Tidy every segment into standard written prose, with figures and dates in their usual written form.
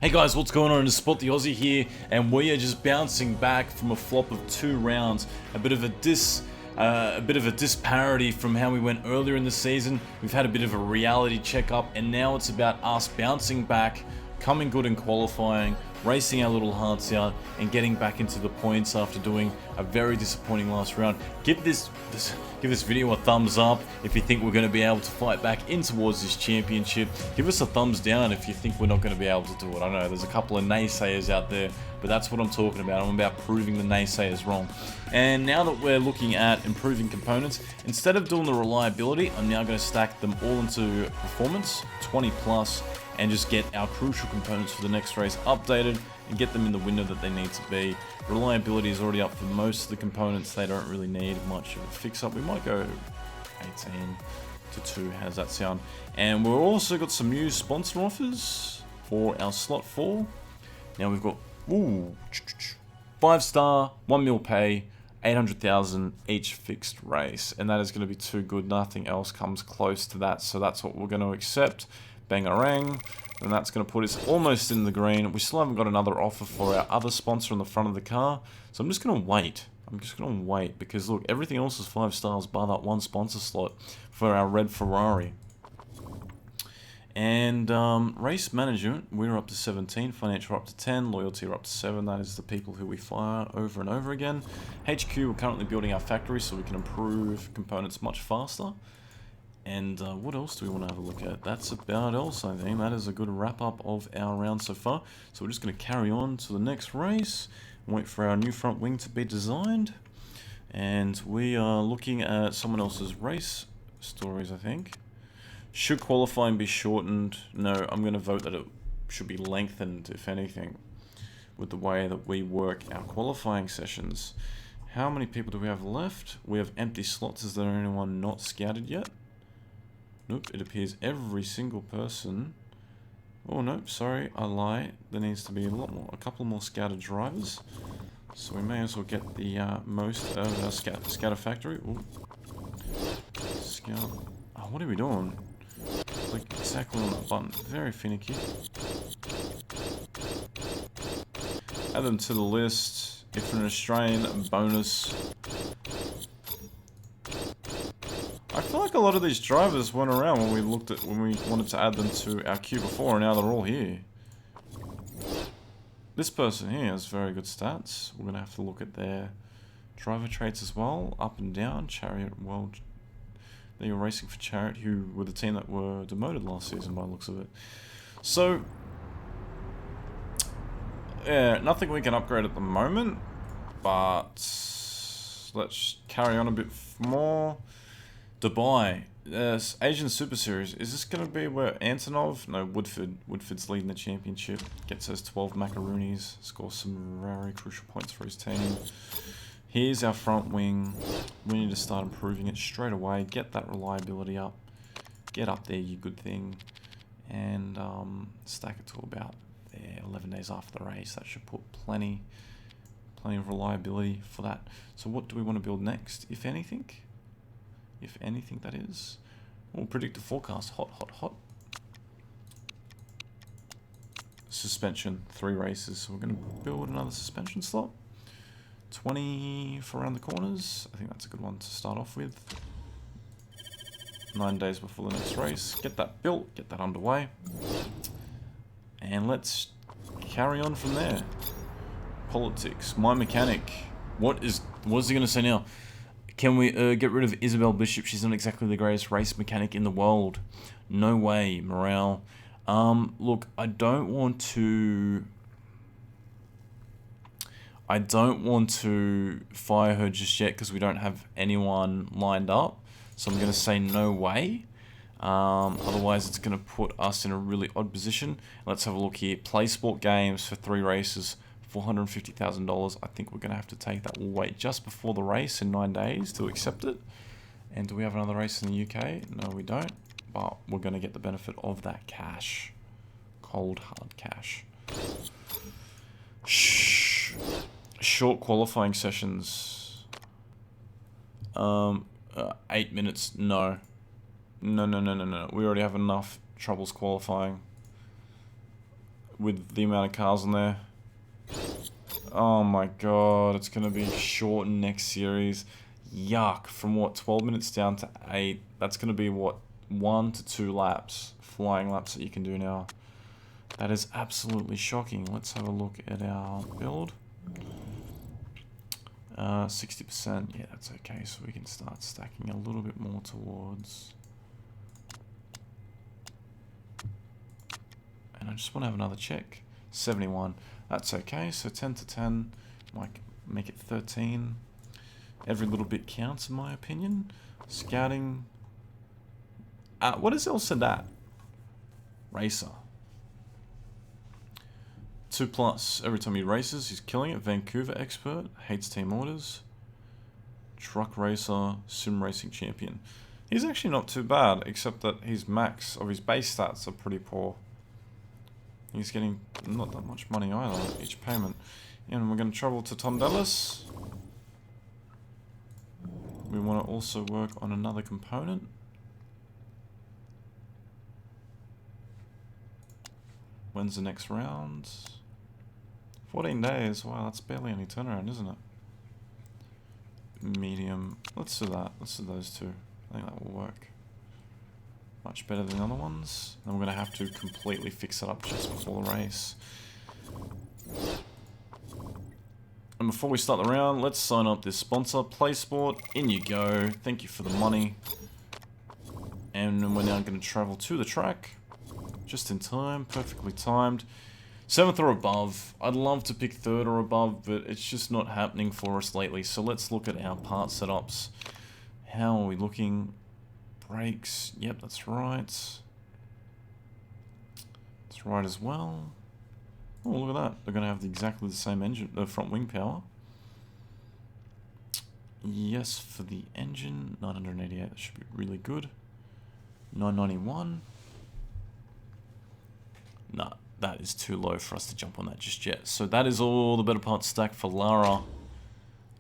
Hey guys, what's going on? It's SpotTheOzzie here, and we are just bouncing back from a flop of 2 rounds. A bit of a disparity from how we went earlier in the season. We've had a bit of a reality check-up, and now it's about us bouncing back, coming good in qualifying, racing our little hearts out, and getting back into the points after doing a very disappointing last round. Give this video a thumbs up if you think we're going to be able to fight back in towards this championship. Give us a thumbs down if you think we're not going to be able to do it. I know there's a couple of naysayers out there, but that's what I'm talking about. I'm about proving the naysayers wrong. And now that we're looking at improving components, instead of doing the reliability, I'm now going to stack them all into performance, 20 plus, and just get our crucial components for the next race updated and get them in the window that they need to be. Reliability is already up for most of the components. They don't really need much of a fix up. We might go 18 to 2. How's that sound? And we've also got some new sponsor offers for our slot 4. Now we've got 5-star, 1 mil pay, 800,000 each fixed race, and that is going to be too good. Nothing else comes close to that, so that's what we're going to accept. Bangarang, and that's going to put us almost in the green. We still haven't got another offer for our other sponsor on the front of the car, so I'm just going to wait. Because look, everything else is 5 stars bar that one sponsor slot for our red Ferrari. And race management, we're up to 17, financial up to 10, loyalty are up to 7. That is the people who we fire over and over again. HQ, we're currently building our factory so we can improve components much faster. And what else do we want to have a look at? That's about else, I think. That is a good wrap-up of our round so far. So we're just going to carry on to the next race. Wait for our new front wing to be designed. And we are looking at someone else's race stories, I think. Should qualifying be shortened? No, I'm going to vote that it should be lengthened, if anything, with the way that we work our qualifying sessions. How many people do we have left? We have empty slots. Is there anyone not scouted yet? Nope, it appears every single person. Oh nope, sorry, I lie. There needs to be a couple more scouter drivers. So we may as well get the most out of our scouter factory. Ooh. Scout. Oh, what are we doing? Click exactly on that button. Very finicky. Add them to the list. If an Australian bonus. I feel like a lot of these drivers weren't around when we wanted to add them to our queue before, and now they're all here. This person here has very good stats. We're gonna have to look at their driver traits as well, up and down. Chariot, well, they were racing for Chariot, who were the team that were demoted last season by the looks of it. So, yeah, nothing we can upgrade at the moment, but let's carry on a bit more. Dubai, Asian Super Series. Is this going to be where Antonov? No, Woodford's leading the championship. Gets us 12 macaroonies. Scores some very crucial points for his team. Here's our front wing. We need to start improving it straight away. Get that reliability up. Get up there, you good thing. And stack it to about there, 11 days after the race. That should put plenty of reliability for that. So what do we want to build next, if anything? If anything, that is. We'll predict the forecast. Hot, hot, hot. Suspension. 3 races. So we're going to build another suspension slot. 20 for around the corners. I think that's a good one to start off with. 9 days before the next race. Get that built. Get that underway. And let's carry on from there. Politics. My mechanic. What is he going to say now? Can we get rid of Isabel Bishop? She's not exactly the greatest race mechanic in the world. No way, morale. Look, I don't want to fire her just yet because we don't have anyone lined up. So I'm going to say no way. Otherwise, it's going to put us in a really odd position. Let's have a look here. Play Sport Games for 3 races. $450,000. I think we're going to have to take that. We'll wait just before the race in 9 days to accept it. And do we have another race in the UK? No, we don't. But we're going to get the benefit of that cash. Cold, hard cash. Shh. Short qualifying sessions. 8 minutes. No. No. We already have enough troubles qualifying. with the amount of cars on there. Oh my god, it's going to be shortened next series. Yuck, from what, 12 minutes down to 8. That's going to be what, 1 to 2 laps, flying laps that you can do now. That is absolutely shocking. Let's have a look at our build. 60%, yeah, that's okay, so we can start stacking a little bit more towards. And I just want to have another check. 71, that's okay, so 10 to 10, might make it 13. Every little bit counts in my opinion. Scouting. What is else that? Racer. 2+ every time he races, he's killing it. Vancouver expert, hates team orders. Truck racer, sim racing champion. He's actually not too bad, except that his max of his base stats are pretty poor. He's getting not that much money either, each payment. And we're going to travel to Tom Dallas. We want to also work on another component. When's the next round? 14 days. Wow, that's barely any turnaround, isn't it? Medium. Let's do that. Let's do those two. I think that will work. Much better than the other ones. And we're going to have to completely fix it up just before the race. And before we start the round, let's sign up this sponsor, PlaySport. In you go. Thank you for the money. And we're now going to travel to the track. Just in time. Perfectly timed. 7th or above. I'd love to pick 3rd or above, but it's just not happening for us lately. So let's look at our part setups. How are we looking? Brakes. Yep, that's right. That's right as well. Oh, look at that. They're going to have exactly the same engine, front wing power. Yes, for the engine. 988, that should be really good. 991. Nah, that is too low for us to jump on that just yet. So that is all the better parts stacked for Lara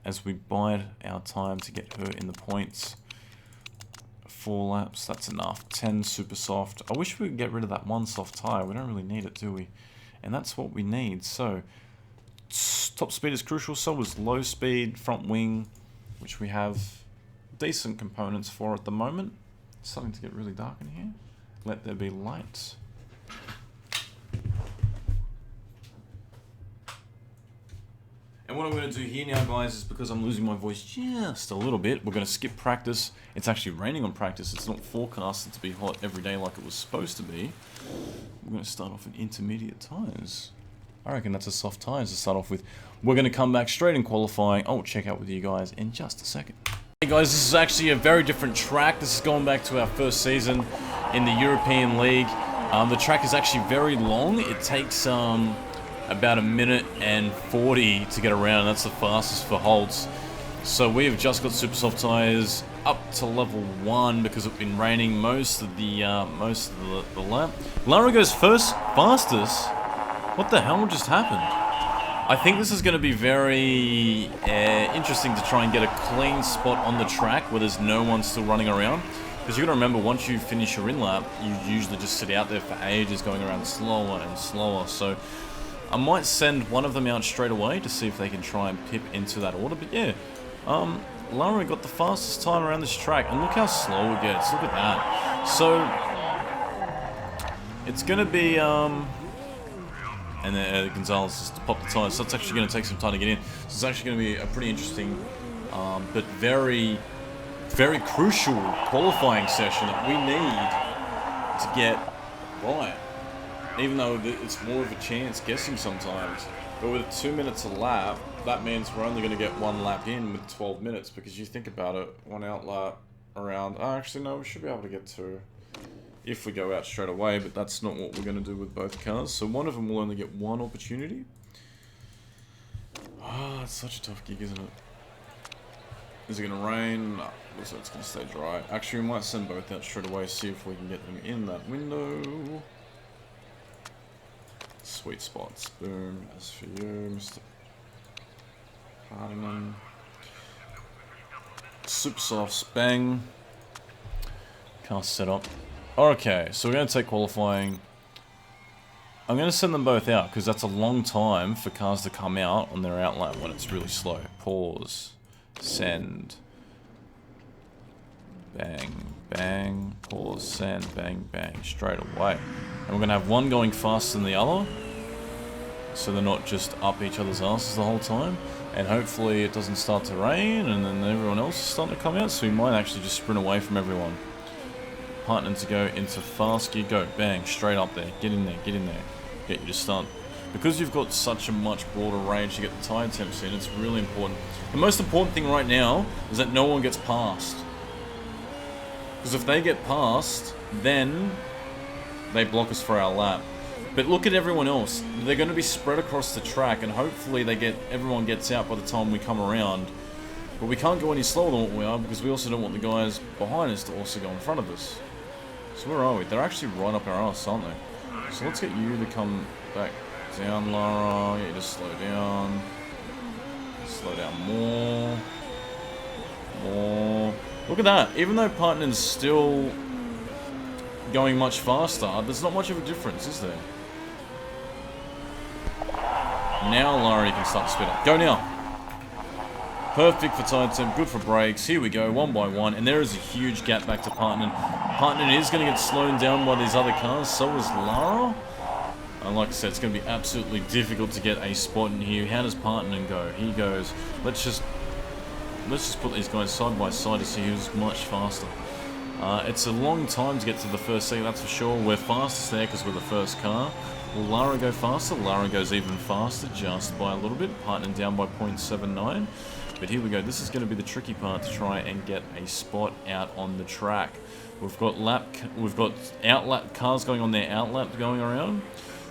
as we bide our time to get her in the points. 4 laps, that's enough. 10 super soft. I wish we could get rid of that 1 soft tire. We don't really need it, do we? And that's what we need. So top speed is crucial, so is low speed, front wing, which we have decent components for at the moment. It's starting to get really dark in here. Let there be light. And what I'm going to do here now, guys, is because I'm losing my voice just a little bit, we're going to skip practice. It's actually raining on practice. It's not forecasted to be hot every day like it was supposed to be. We're going to start off in intermediate tyres. I reckon that's a soft tyres to start off with. We're going to come back straight in qualifying. I'll check out with you guys in just a second. Hey guys, this is actually a very different track. This is going back to our first season in the European League. The track is actually very long. It takes about 1 minute and 40 to get around. That's the fastest for Holtz. So we have just got super soft tires up to level 1 because it's been raining most of the lap. Lara goes fastest. What the hell just happened? I think this is going to be very interesting to try and get a clean spot on the track where there's no one still running around. Because you've got to remember, once you finish your in-lap, you usually just sit out there for ages going around slower and slower. So I might send one of them out straight away to see if they can try and pip into that order. But yeah, Lara got the fastest time around this track. And look how slow it gets. Look at that. So it's going to be... and then Gonzalez has popped the tires. So it's actually going to take some time to get in. So it's actually going to be a pretty interesting, but very, very crucial qualifying session that we need to get right. Even though it's more of a chance guessing sometimes. But with 2 minutes a lap, that means we're only going to get 1 lap in with 12 minutes. Because you think about it, 1 out lap around... Oh, actually, no, we should be able to get 2 if we go out straight away. But that's not what we're going to do with both cars. So one of them will only get 1 opportunity. Ah, it's such a tough gig, isn't it? Is it going to rain? No, looks like it's going to stay dry. Actually, we might send both out straight away, see if we can get them in that window. Sweet spots. Boom. As for you, Mr. Hardiman. Super soft. Bang. Car set up. Okay, so we're going to take qualifying. I'm going to send them both out, because that's a long time for cars to come out on their outlap when it's really slow. Pause. Send. Bang, bang. Pause, send, bang, bang. Straight away. And we're going to have one going faster than the other, so they're not just up each other's asses the whole time. And hopefully it doesn't start to rain, and then everyone else is starting to come out, so we might actually just sprint away from everyone. Partner to go into fast gear, go, bang, straight up there, get in there, get in there, get you to start. Because you've got such a much broader range to get the tyre temps in, it's really important. The most important thing right now is that no one gets past. Because if they get past, then they block us for our lap. But look at everyone else. They're going to be spread across the track, and hopefully everyone gets out by the time we come around. But we can't go any slower than what we are, because we also don't want the guys behind us to also go in front of us. So where are we? They're actually right up our ass, aren't they? So let's get you to come back down, Lara. Get you to slow down. Slow down more. More. Look at that. Even though Partner's still going much faster, there's not much of a difference, is there? Now Lara can start to speed up. Go now. Perfect for tire temp, good for brakes. Here we go, one by one, and there is a huge gap back to Partner. Partner is going to get slowed down by these other cars, so is Lara. And like I said, it's going to be absolutely difficult to get a spot in here. How does Partner go? He goes, let's just put these guys side by side to see who's much faster. It's a long time to get to the first second, that's for sure. We're fastest there because we're the first car. Will Lara go faster? Lara goes even faster, just by a little bit. Partner down by 0.79. But here we go. This is going to be the tricky part to try and get a spot out on the track. We've got outlap cars going on their outlap going around.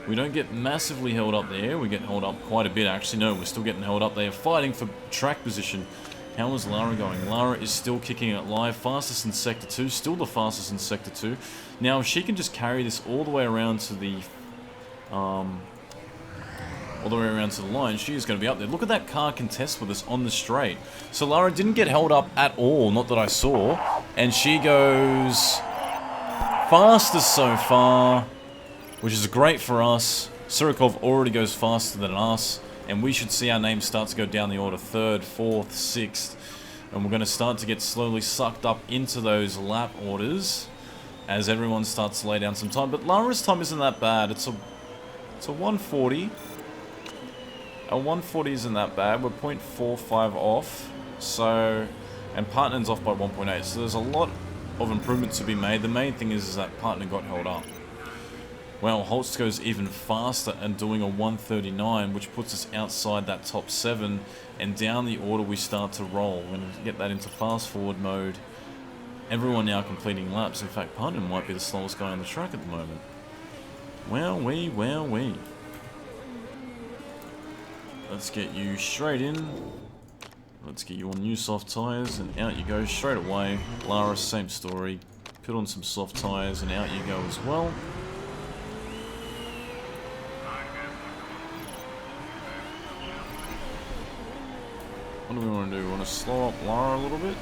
We don't get massively held up there. We get held up quite a bit, actually. No, we're still getting held up. They are fighting for track position. How is Lara going? Lara is still kicking it live. Fastest in Sector 2. Still the fastest in Sector 2. Now, if she can just carry this all the way around to the line, she is going to be up there. Look at that car contest with us on the straight. So Lara didn't get held up at all, not that I saw. And she goes fastest so far, which is great for us. Surikov already goes faster than us, and we should see our names start to go down the order. 3rd, 4th, 6th. And we're going to start to get slowly sucked up into those lap orders as everyone starts to lay down some time. But Lara's time isn't that bad. It's a 140. A 140 isn't that bad. We're 0.45 off. So, and Partner's off by 1.8. So there's a lot of improvements to be made. The main thing is that Partner got held up. Well, Holtz goes even faster and doing a 139, which puts us outside that top 7. And down the order we start to roll. We're going to get that into fast forward mode. Everyone now completing laps. In fact, Partner might be the slowest guy on the track at the moment. Wowee, wowee. Let's get you straight in. Let's get you on new soft tyres, and out you go straight away. Lara, same story. Put on some soft tyres, and out you go as well. What do we want to do? We want to slow up Lara a little bit.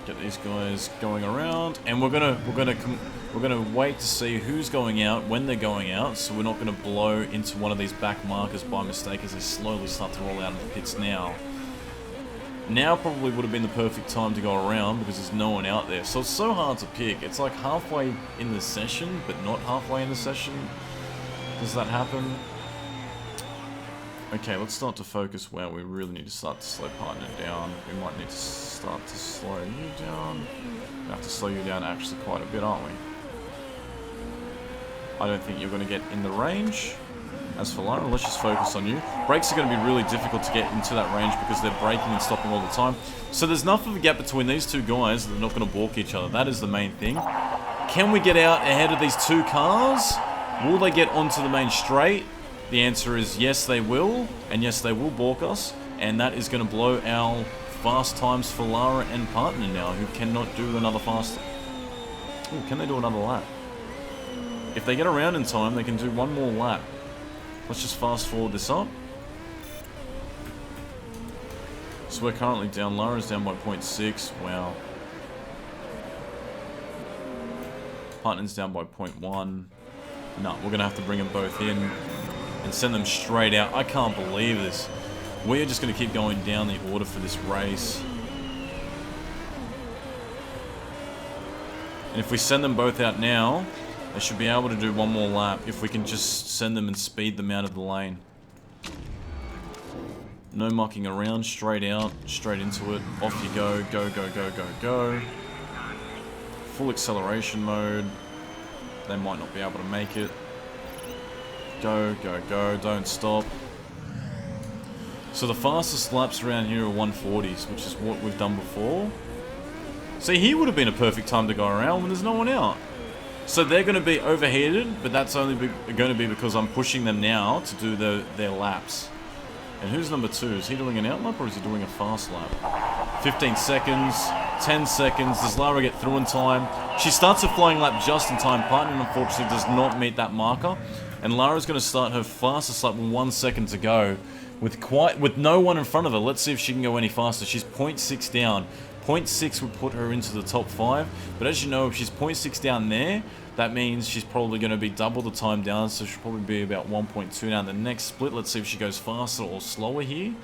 Get these guys going around, and we're gonna wait to see who's going out when they're going out, so we're not gonna blow into one of these back markers by mistake as they slowly start to roll out of the pits now. Now probably would have been the perfect time to go around because there's no one out there. So it's so hard to pick. It's like halfway in the session, but not halfway in the session. Does that happen? Okay, let's start to focus where we really need to start to slow Partner down. We might need to start to slow you down. We have to slow you down actually quite a bit, aren't we? I don't think you're going to get in the range. As for Lara, let's just focus on you. Brakes are going to be really difficult to get into that range because they're braking and stopping all the time. So there's enough of a gap between these two guys that they're not going to balk each other. That is the main thing. Can we get out ahead of these two cars? Will they get onto the main straight? The answer is yes, they will, and yes, they will balk us, and that is going to blow our fast times for Lara and Partner now, who cannot do another faster. Ooh, can they do another lap? If they get around in time, they can do one more lap. Let's just fast forward this up. So we're currently down. Lara's down by 0.6. Wow. Partner's down by 0.1. No, we're going to have to bring them both in and send them straight out. I can't believe this. We're just going to keep going down the order for this race. And if we send them both out now, they should be able to do one more lap if we can just send them and speed them out of the lane. No mucking around, straight out, straight into it. Off you go, go, go, go, go, go. Full acceleration mode. They might not be able to make it. Go, go, go, don't stop. So the fastest laps around here are 140s, which is what we've done before. See, here would have been a perfect time to go around when there's no one out. So they're going to be overheated, but that's only going to be because I'm pushing them now to do their laps. And who's number 2? Is he doing an out lap or is he doing a fast lap? 15 seconds, 10 seconds. Does Lara get through in time? She starts her flying lap just in time. Partner, unfortunately, does not meet that marker. And Lara's going to start her fastest lap with 1 second to go with no one in front of her. Let's see if she can go any faster. She's 0.6 down. 0.6 would put her into the top 5, but as you know, if she's 0.6 down there, that means she's probably going to be double the time down, so she'll probably be about 1.2 down. The next split, let's see if she goes faster or slower here.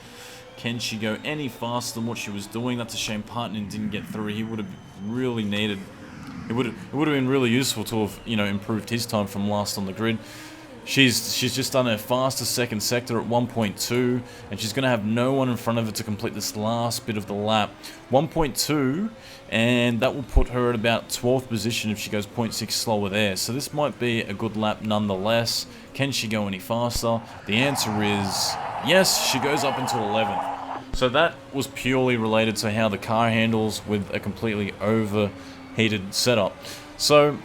Can she go any faster than what she was doing? That's a shame Partner didn't get through. He would have really needed... It would have been really useful to have, you know, improved his time from last on the grid. She's just done her fastest second sector at 1.2, and she's going to have no one in front of her to complete this last bit of the lap. 1.2, and that will put her at about 12th position if she goes 0.6 slower there. So this might be a good lap nonetheless. Can she go any faster? The answer is yes, she goes up into 11th. So that was purely related to how the car handles with a completely overheated setup. So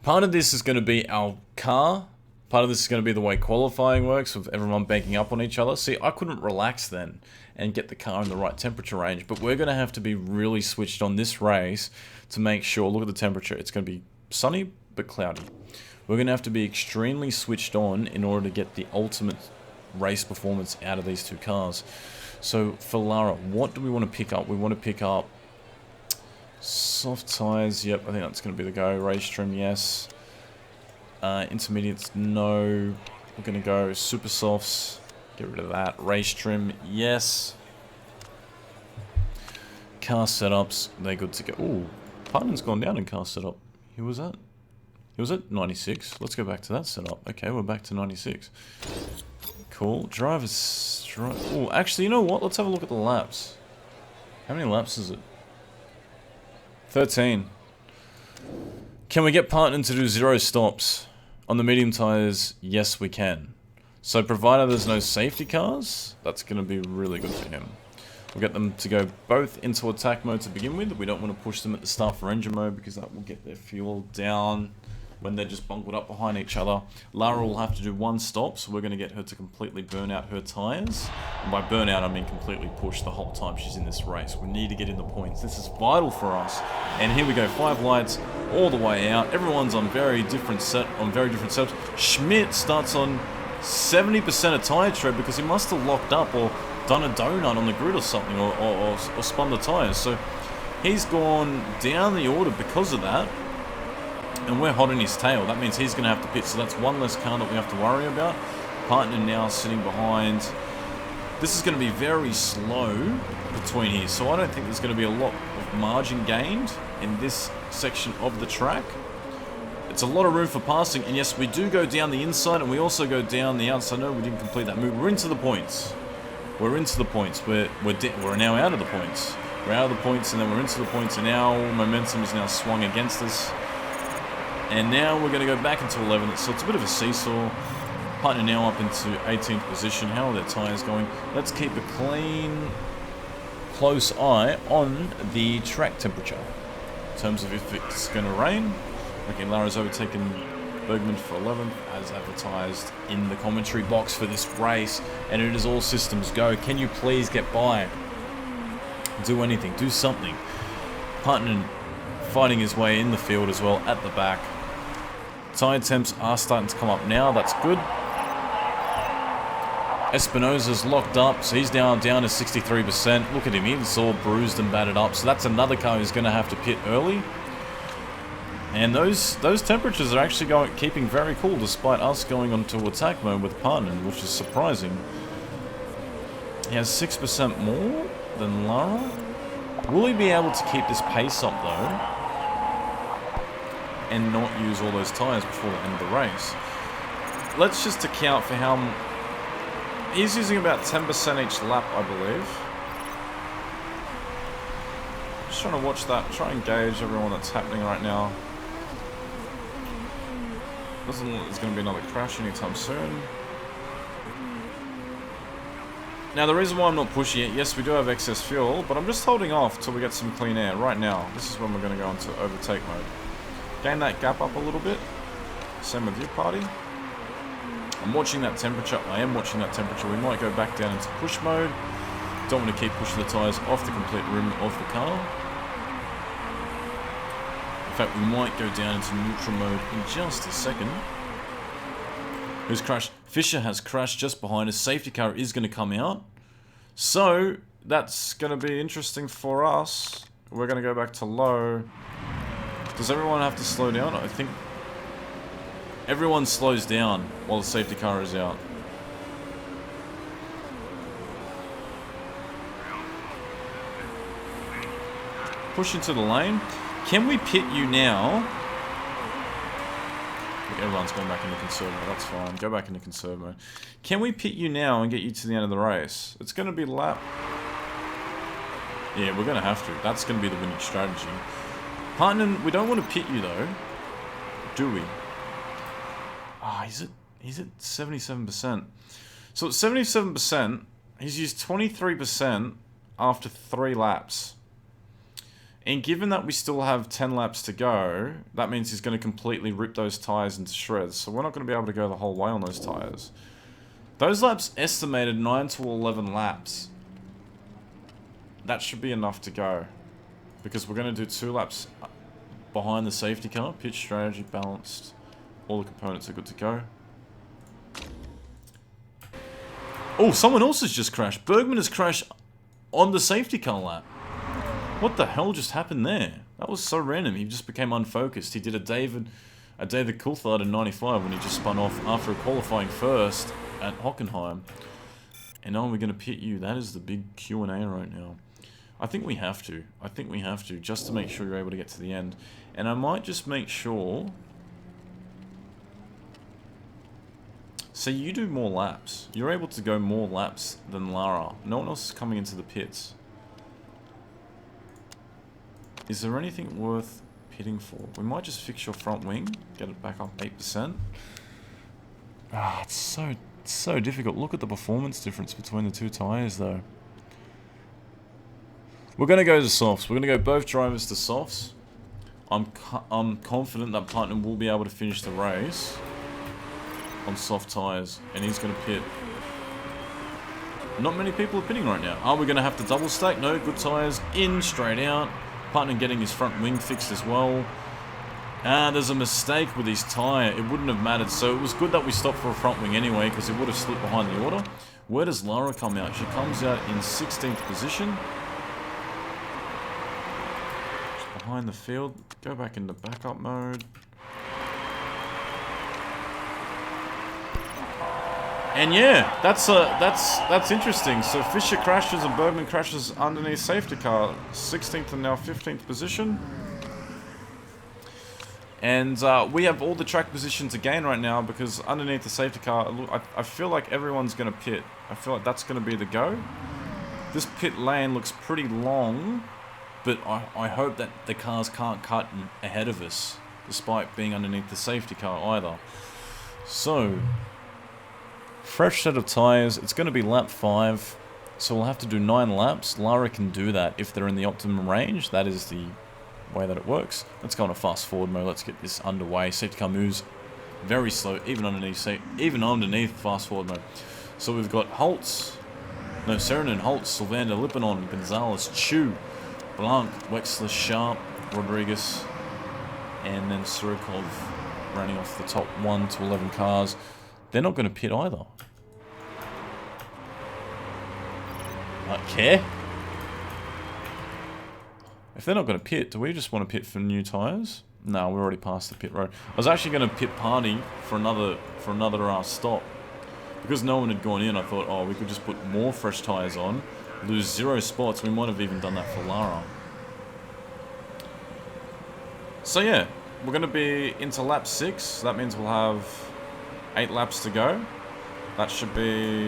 part of this is going to be our car. Part of this is going to be the way qualifying works with everyone banking up on each other. See, I couldn't relax then and get the car in the right temperature range, but we're going to have to be really switched on this race to make sure. Look at the temperature. It's going to be sunny but cloudy. We're going to have to be extremely switched on in order to get the ultimate race performance out of these two cars. So for Lara, what do we want to pick up? We want to pick up soft tyres. Yep, I think that's going to be the go. Race trim, yes. Intermediates, no. We're going to go super softs. Get rid of that. Race trim, yes. Car setups, they're good to go. Ooh, Partner's gone down in car setup. Who was that? He was at 96. Let's go back to that setup. Okay, we're back to 96. Cool. Drivers... Oh, actually, you know what? Let's have a look at the laps. How many laps is it? 13. Can we get Partner to do 0 stops? On the medium tyres, yes we can. So provided there's no safety cars, that's going to be really good for him. We'll get them to go both into attack mode to begin with. We don't want to push them at the start for engine mode because that will get their fuel down when they're just bungled up behind each other. Lara will have to do 1 stop, so we're going to get her to completely burn out her tyres. And by burn out, I mean completely push the whole time she's in this race. We need to get in the points. This is vital for us. And here we go, 5 lights all the way out. Everyone's on very different setups. Schmidt starts on 70% of tyre tread because he must have locked up or done a donut on the grid or something, or spun the tyres. So he's gone down the order because of that. And we're hot in his tail. That means he's going to have to pit. So that's 1 less car that we have to worry about. Partner now sitting behind. This is going to be very slow between here. So I don't think there's going to be a lot of margin gained in this section of the track. It's a lot of room for passing. And yes, we do go down the inside and we also go down the outside. No, we didn't complete that move. We're into the points. We're into the points. We're now out of the points. We're out of the points and then we're into the points. And now momentum is now swung against us. And now we're going to go back into 11th, so it's a bit of a seesaw. Partner now up into 18th position. How are their tyres going? Let's keep a close eye on the track temperature in terms of if it's going to rain. Okay, Lara's overtaken Bergman for 11th, as advertised in the commentary box for this race. And it is all systems go. Can you please get by? Do anything. Do something. Partner fighting his way in the field as well at the back. Tyre temps are starting to come up now. That's good. Espinosa's locked up, so he's down to 63%. Look at him. He's all bruised and battered up. So that's another car who's going to have to pit early. And those temperatures are actually keeping very cool despite us going onto attack mode with Partner, which is surprising. He has 6% more than Lara. Will he be able to keep this pace up though? And not use all those tyres before the end of the race? Let's just account for how... He's using about 10% each lap, I believe. Just trying to watch that, try and gauge everyone that's happening right now. Doesn't look like there's going to be another crash anytime soon. Now the reason why I'm not pushing it, yes we do have excess fuel, but I'm just holding off till we get some clean air right now. This is when we're going to go into overtake mode. Gain that gap up a little bit. Same with your party. I'm watching that temperature. I am watching that temperature. We might go back down into push mode. Don't want to keep pushing the tyres off the complete rim of the car. In fact, we might go down into neutral mode in just a second. Who's crashed? Fisher has crashed just behind us. Safety car is going to come out. So, that's going to be interesting for us. We're going to go back to low. Does everyone have to slow down? I think everyone slows down while the safety car is out. Push into the lane. Can we pit you now? Everyone's going back into conserve mode. That's fine. Go back into conserve mode. Can we pit you now and get you to the end of the race? It's going to be lap... Yeah, we're going to have to. That's going to be the winning strategy. Partner, we don't want to pit you though. Do we? Ah, he's at 77%. So at 77%, he's used 23% after 3 laps. And given that we still have 10 laps to go, that means he's going to completely rip those tyres into shreds. So we're not going to be able to go the whole way on those tyres. Those laps estimated 9 to 11 laps. That should be enough to go. Because we're going to do 2 laps behind the safety car. Pitch strategy balanced. All the components are good to go. Oh, someone else has just crashed. Bergman has crashed on the safety car lap. What the hell just happened there? That was so random. He just became unfocused. He did a David Coulthard in 95 when he just spun off after a qualifying first at Hockenheim. And now we're going to pit you. That is the big Q&A right now. I think we have to. I think we have to, just to make sure you're able to get to the end. And I might just make sure... So you do more laps. You're able to go more laps than Lara. No one else is coming into the pits. Is there anything worth pitting for? We might just fix your front wing. Get it back up 8%. Ah, it's so difficult. Look at the performance difference between the 2 tyres though. We're going to go to softs. We're going to go both drivers to softs. I'm confident that Partner will be able to finish the race on soft tyres. And he's going to pit. Not many people are pitting right now. Are we going to have to double stack? No, good tyres. In, straight out. Partner getting his front wing fixed as well. There's a mistake with his tyre. It wouldn't have mattered. So it was good that we stopped for a front wing anyway, because it would have slipped behind the order. Where does Lara come out? She comes out in 16th position. Just behind the field. Go back into backup mode. And yeah, that's interesting. So Fisher crashes and Bergman crashes underneath safety car. 16th and now 15th position. And we have all the track position to gain right now because underneath the safety car, I feel like everyone's going to pit. I feel like that's going to be the go. This pit lane looks pretty long, but I hope that the cars can't cut ahead of us, despite being underneath the safety car either. So... fresh set of tyres. It's going to be lap 5, so we'll have to do 9 laps. Lara can do that if they're in the optimum range. That is the way that it works. Let's go on a fast forward mode. Let's get this underway. Safety car moves very slow, even underneath fast forward mode. So we've got Holtz, no, Serenin, Holtz, Sylvander, Lippinon, Gonzalez, Chu, Blanc, Wexler, Sharp, Rodriguez, and then Surikov running off the top 1 to 11 cars. They're not going to pit either. Not care. If they're not going to pit, do we just want to pit for new tyres? No, we're already past the pit road. I was actually going to pit party for another stop. Because no one had gone in, I thought, oh, we could just put more fresh tyres on, lose 0 spots. We might have even done that for Lara. So yeah, we're going to be into lap 6. That means we'll have 8 laps to go. That should be...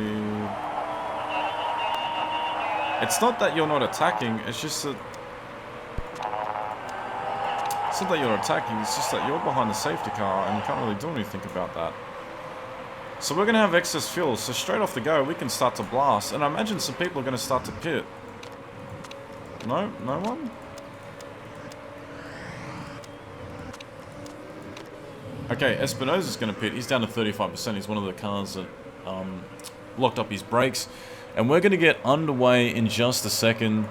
It's not that you're not attacking, it's just that... It's not that you're attacking, it's just that you're behind the safety car and you can't really do anything about that. So we're going to have excess fuel, so straight off the go we can start to blast. And I imagine some people are going to start to pit. No? No one? Okay, Espinosa's going to pit. He's down to 35%. He's one of the cars that locked up his brakes. And we're going to get underway in just a second.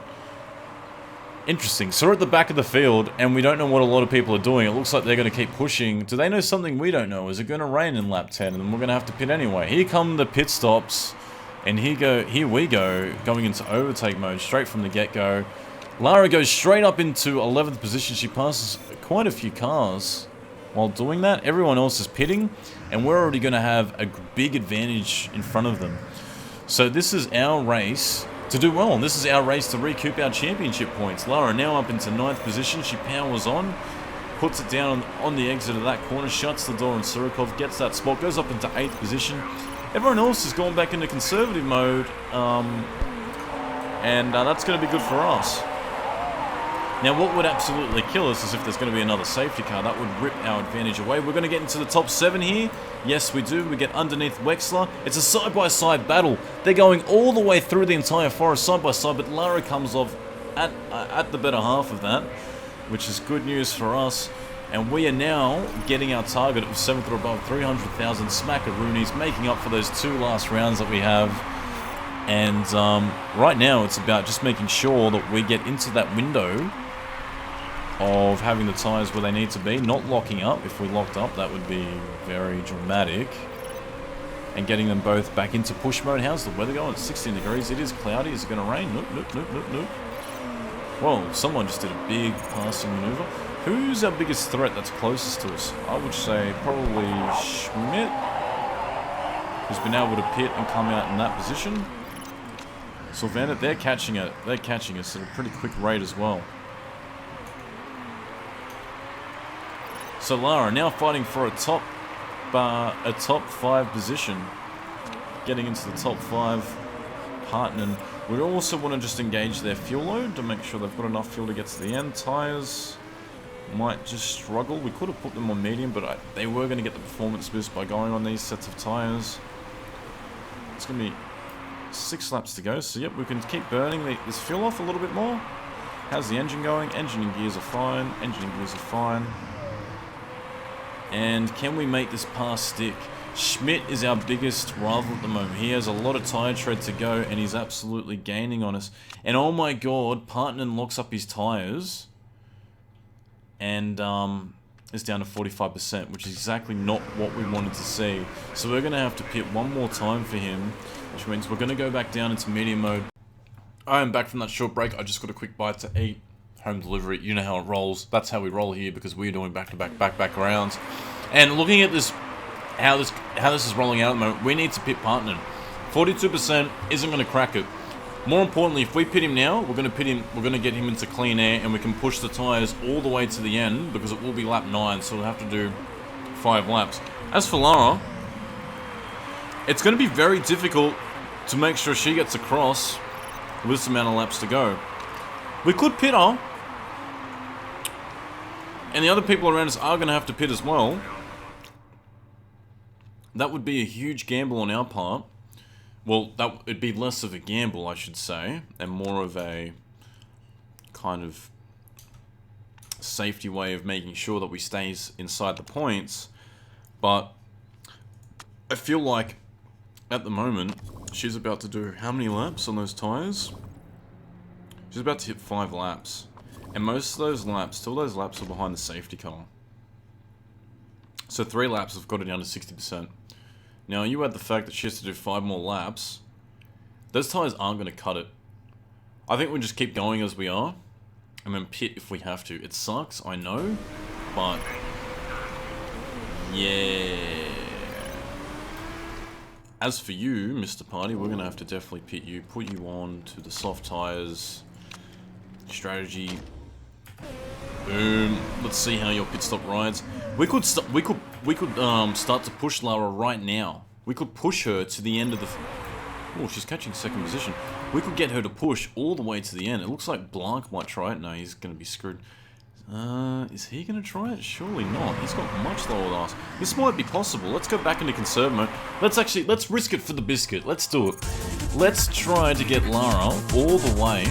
Interesting. So we're at the back of the field, and we don't know what a lot of people are doing. It looks like they're going to keep pushing. Do they know something we don't know? Is it going to rain in lap 10, and then we're going to have to pit anyway? Here come the pit stops, and here we go, going into overtake mode straight from the get-go. Lara goes straight up into 11th position. She passes quite a few cars while doing that. Everyone else is pitting, and we're already going to have a big advantage in front of them. So this is our race to do well. This is our race to recoup our championship points. Lara now up into 9th position. She powers on, puts it down on the exit of that corner, shuts the door, and Surikov gets that spot, goes up into 8th position. Everyone else has gone back into conservative mode, and that's going to be good for us. Now, what would absolutely kill us is if there's going to be another safety car. That would rip our advantage away. We're going to get into the top 7 here. Yes, we do. We get underneath Wexler. It's a side-by-side battle. They're going all the way through the entire forest side-by-side, but Lara comes off at the better half of that, which is good news for us. And we are now getting our target of 7th or above, 300,000 smackaroonies, making up for those 2 last rounds that we have. And right now, it's about just making sure that we get into that window of having the tyres where they need to be, not locking up. If we locked up, that would be very dramatic. And getting them both back into push mode. How's the weather going? It's 16 degrees. It is cloudy. Is it going to rain? Nope, nope, nope, nope, nope. Whoa, someone just did a big passing maneuver. Who's our biggest threat that's closest to us? I would say probably Schmidt, who's been able to pit and come out in that position. Sylvander, they're catching it. They're catching us at a pretty quick rate as well. So Lara now fighting for a top 5 position, getting into the top 5. Partner. We also want to just engage their fuel load to make sure they've got enough fuel to get to the end. Tires might just struggle. We could have put them on medium, but they were going to get the performance boost by going on these sets of tires. It's going to be 6 laps to go, so yep, we can keep burning this fuel off a little bit more. How's the engine going? Engine and gears are fine. Engine and gears are fine. And can we make this pass stick? Schmidt is our biggest rival at the moment. He has a lot of tyre tread to go, and he's absolutely gaining on us. And oh my god, Partnan locks up his tyres, and is down to 45%, which is exactly not what we wanted to see. So we're going to have to pit one more time for him, which means we're going to go back down into medium mode. I am back from that short break. I just got a quick bite to eat. Home delivery, you know how it rolls. That's how we roll here, because we're doing back-to-back rounds. And looking at this, how this is rolling out at the moment, we need to pit Partner. 42% isn't going to crack it. More importantly, if we pit him now, we're going to get him into clean air, and we can push the tyres all the way to the end, because it will be lap 9, so we'll have to do 5 laps. As for Lara, it's going to be very difficult to make sure she gets across with this amount of laps to go. We could pit her, and the other people around us are going to have to pit as well. That would be a huge gamble on our part. Well, it'd be less of a gamble, I should say, and more of a kind of safety way of making sure that we stay inside the points. But I feel like at the moment she's about to do how many laps on those tyres? She's about to hit 5 laps. And most of those laps, 2 of those laps are behind the safety car. So 3 laps have got it down to 60%. Now, you add the fact that she has to do 5 more laps, those tyres aren't going to cut it. I think we'll just keep going as we are, and then pit if we have to. It sucks, I know, but yeah. As for you, Mr. Party, we're going to have to definitely put you on to the soft tires strategy. Boom. Let's see how your pit stop rides. We could start to push Lara right now. We could push her to the end of the... Oh, she's catching second position. We could get her to push all the way to the end. It looks like Blanc might try it. No, he's going to be screwed. Is he going to try it? Surely not. He's got much lower than us. This might be possible. Let's go back into conserve mode. Let's risk it for the biscuit. Let's do it. Let's try to get Lara all the way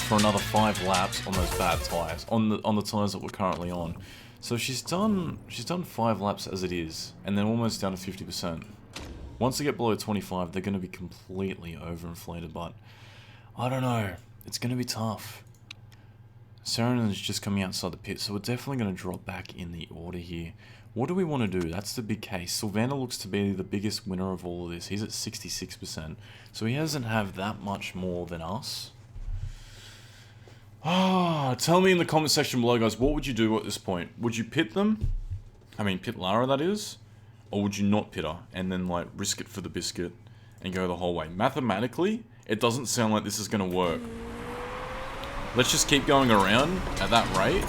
for another 5 laps on those bad tires. On the tires that we're currently on. So she's done 5 laps as it is, and then almost down to 50%. Once they get below 25, they're going to be completely overinflated, but I don't know. It's going to be tough. Saarinen is just coming outside the pit, so we're definitely going to drop back in the order here. What do we want to do? That's the big case. Sylvander looks to be the biggest winner of all of this. He's at 66%, so he doesn't have that much more than us. Tell me in the comment section below, guys, what would you do at this point? Would you pit them? I mean, pit Lara, that is. Or would you not pit her and then, like, risk it for the biscuit and go the whole way? Mathematically, it doesn't sound like this is going to work. Let's just keep going around at that rate,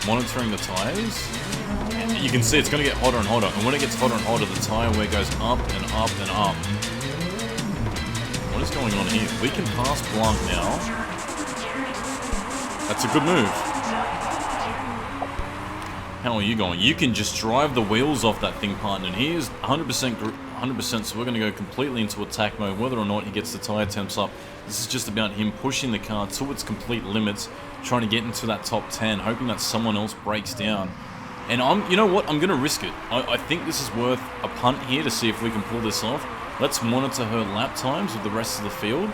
monitoring the tires. And you can see it's going to get hotter and hotter. And when it gets hotter and hotter, the tire wear goes up and up and up. What is going on here? We can pass Blanc now. That's a good move. How are you going? You can just drive the wheels off that thing, partner. And he is 100%, so we're going to go completely into attack mode, whether or not he gets the tire temps up. This is just about him pushing the car to its complete limits, trying to get into that top 10, hoping that someone else breaks down. And you know what? I'm going to risk it. I think this is worth a punt here to see if we can pull this off. Let's monitor her lap times with the rest of the field.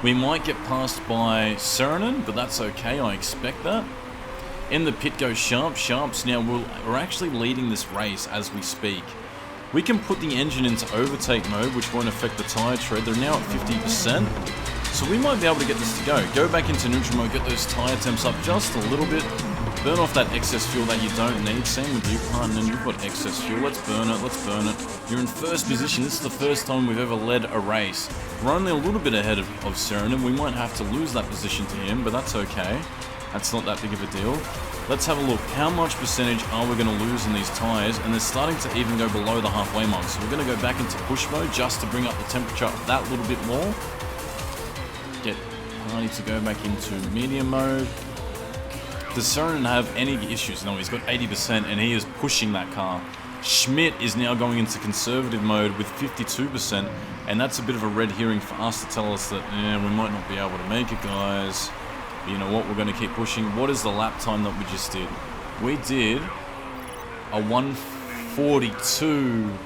We might get passed by Saarinen, but that's okay. I expect that. In the pit goes Sharp. Sharp's now, we're actually leading this race as we speak. We can put the engine into overtake mode, which won't affect the tyre tread. They're now at 50%. So we might be able to get this to go. Go back into neutral mode, get those tyre temps up just a little bit. Burn off that excess fuel that you don't need. Same with you, partner. You've got excess fuel. Let's burn it. Let's burn it. You're in first position. This is the first time we've ever led a race. We're only a little bit ahead of Saarinen. We might have to lose that position to him, but that's okay. That's not that big of a deal. Let's have a look. How much percentage are we going to lose in these tyres? And they're starting to even go below the halfway mark. So we're going to go back into push mode just to bring up the temperature that little bit more. Get Hardy to go back into medium mode. Does Saarinen have any issues? No, he's got 80% and he is pushing that car. Schmidt is now going into conservative mode with 52%, and that's a bit of a red herring for us to tell us that we might not be able to make it, guys. But you know what? We're going to keep pushing. What is the lap time that we just did? We did a 1:42.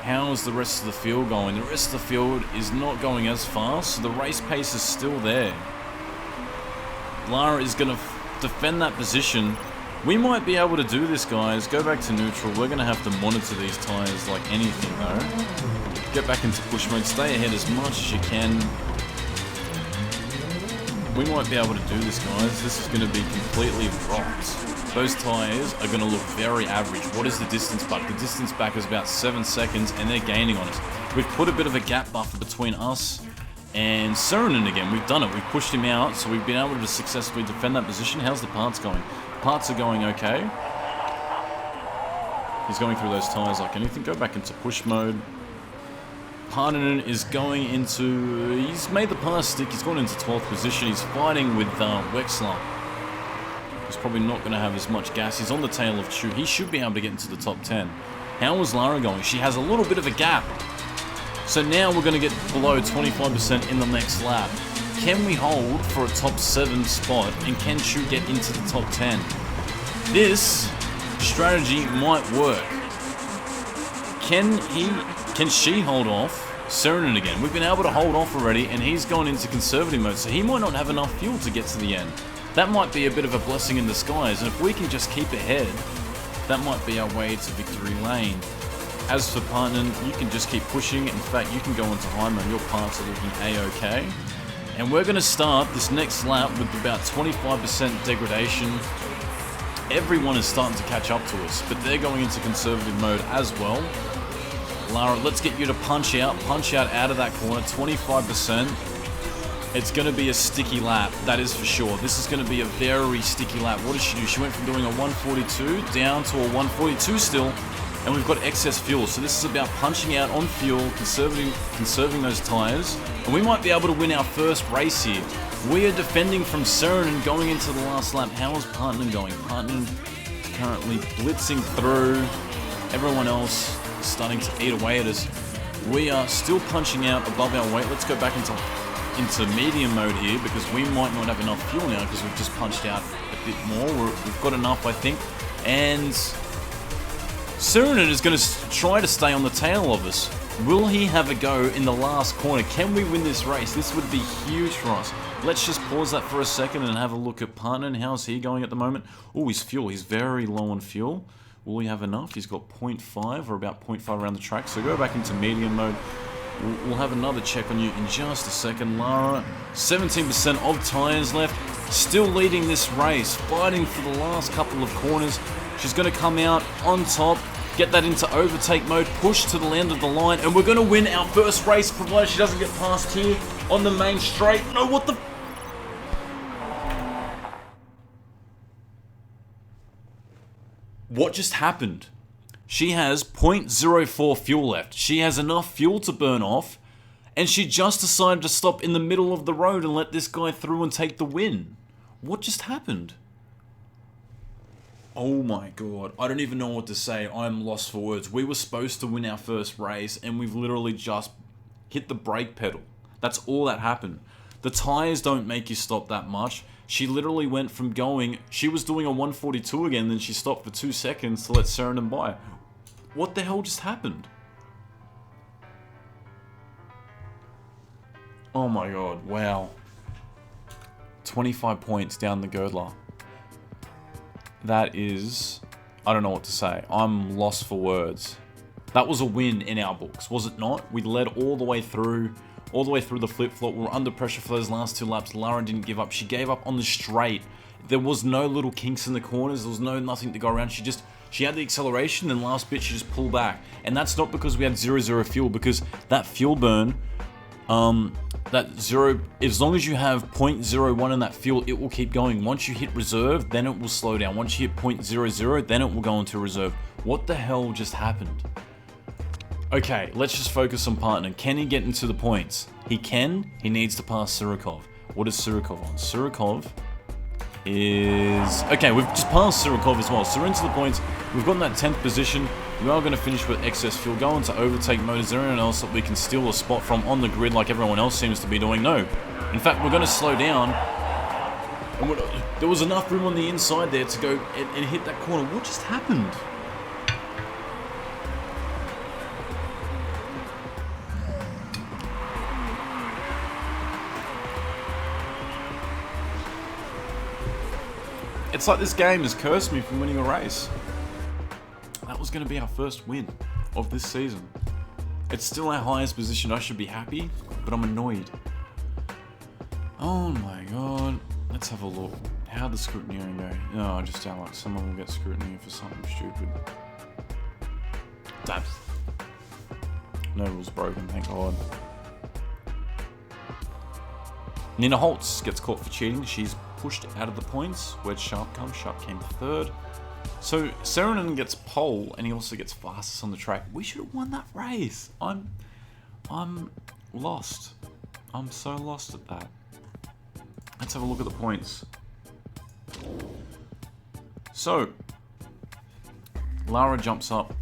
How's the rest of the field going? The rest of the field is not going as fast, so the race pace is still there. Lara is going to defend that position. We might be able to do this, guys. Go back to neutral. We're going to have to monitor these tyres like anything, though. Get back into push mode. Stay ahead as much as you can. We might be able to do this, guys. This is going to be completely rocked. Those tyres are going to look very average. What is the distance back? The distance back is about 7 seconds, and they're gaining on us. We've put a bit of a gap buffer between us and Saarinen again. We've done it. We've pushed him out, so we've been able to successfully defend that position. How's the parts going? Parts are going okay. He's going through those tyres like anything. Go back into push mode. Harden is going into... He's made the pass stick. He's gone into 12th position. He's fighting with Wexler. He's probably not going to have as much gas. He's on the tail of Chu. He should be able to get into the top 10. How is Lara going? She has a little bit of a gap. So now we're going to get below 25% in the next lap. Can we hold for a top 7 spot, and can Chu get into the top 10? This strategy might work. Can she hold off Saarinen again? We've been able to hold off already, and he's gone into conservative mode, so he might not have enough fuel to get to the end. That might be a bit of a blessing in disguise, and if we can just keep ahead, that might be our way to victory lane. As for Partner, you can just keep pushing. In fact, you can go into high mode. Your parts are looking a-okay. And we're going to start this next lap with about 25% degradation. everyone is starting to catch up to us, but they're going into conservative mode as well. Lara, let's get you to punch out of that corner, 25%. It's going to be a sticky lap, that is for sure. This is going to be a very sticky lap. What did she do? She went from doing a 142 down to a 142 still, and we've got excess fuel. So this is about punching out on fuel, conserving those tires, and we might be able to win our first race here. We are defending from Seren and going into the last lap. How is Partner going? Partner is currently blitzing through. Everyone else is starting to eat away at us. We are still punching out above our weight. Let's go back into medium mode here, because we might not have enough fuel now because we've just punched out a bit more. We've got enough, I think. And Seren is going to try to stay on the tail of us. Will he have a go in the last corner? Can we win this race? This would be huge for us. Let's just pause that for a second and have a look at Partner and how's he going at the moment. Oh, his fuel. He's very low on fuel. Will he have enough? He's got 0.5 or about 0.5 around the track. So go back into medium mode. We'll have another check on you in just a second. Lara, 17% of tyres left. Still leading this race. Fighting for the last couple of corners. She's going to come out on top. Get that into overtake mode. Push to the end of the line. And we're going to win our first race, provided she doesn't get past here on the main straight. No, what the... What just happened? She has 0.04 fuel left. She has enough fuel to burn off, and she just decided to stop in the middle of the road and let this guy through and take the win. What just happened? Oh my god, I don't even know what to say. I'm lost for words. We were supposed to win our first race, and we've literally just hit the brake pedal. That's all that happened. The tires don't make you stop that much. She literally went from going... She was doing a 142 again, then she stopped for 2 seconds to let Seren by. What the hell just happened? Oh my god, wow. 25 points down the girdler. That is... I don't know what to say. I'm lost for words. That was a win in our books, was it not? We led all the way through the flip-flop. We were under pressure for those last 2 laps. Lara didn't give up. She gave up on the straight. There was no little kinks in the corners. There was nothing to go around. She had the acceleration, and last bit she just pulled back. And that's not because we had 0 fuel, because that fuel burn, as long as you have 0.01 in that fuel, it will keep going. Once you hit reserve, then it will slow down. Once you hit 0.00, then it will go into reserve. What the hell just happened? Okay, let's just focus on Partner. Can he get into the points? He can. He needs to pass Surikov. What is Surikov on? Surikov is... Okay, we've just passed Surikov as well. So we're into the points. We've gotten that 10th position. We are going to finish with excess fuel. Go into overtake mode. Is there anyone else that we can steal a spot from on the grid like everyone else seems to be doing? No. In fact, we're going to slow down. And there was enough room on the inside there to go and hit that corner. What just happened? It's like this game has cursed me from winning a race. That was going to be our first win of this season. It's still our highest position. I should be happy, but I'm annoyed. Oh my god. Let's have a look. How'd the scrutineering go? No, I just doubt like someone will get scrutiny for something stupid. Damn. No rules broken, thank god. Nina Holtz gets caught for cheating. She's pushed out of the points. Where'd Sharp come? Sharp came 3rd. So Seren gets pole, and he also gets fastest on the track. We should have won that race. I'm lost. I'm so lost at that. Let's have a look at the points. So Lara jumps up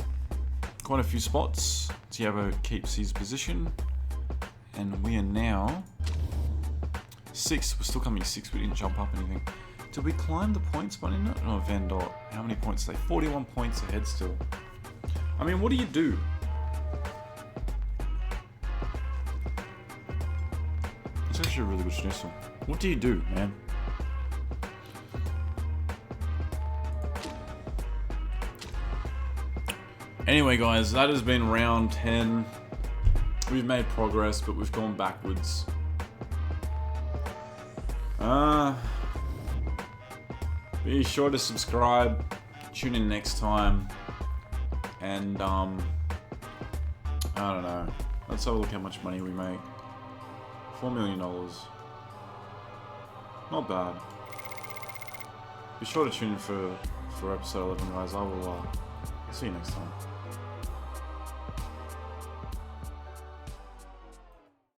quite a few spots. Tiago keeps his position, and we are now 6th. We're still coming 6th. We didn't jump up anything. Did we climb the points by any? No, Van Dort. How many points are they? 41 points ahead still. I mean, what do you do? It's actually a really good schnitzel. What do you do, man? Anyway, guys, that has been round 10. We've made progress, but we've gone backwards. Be sure to subscribe. Tune in next time. And, I don't know. Let's have a look how much money we make. $4 million. Not bad. Be sure to tune in for episode 11, guys. I will see you next time.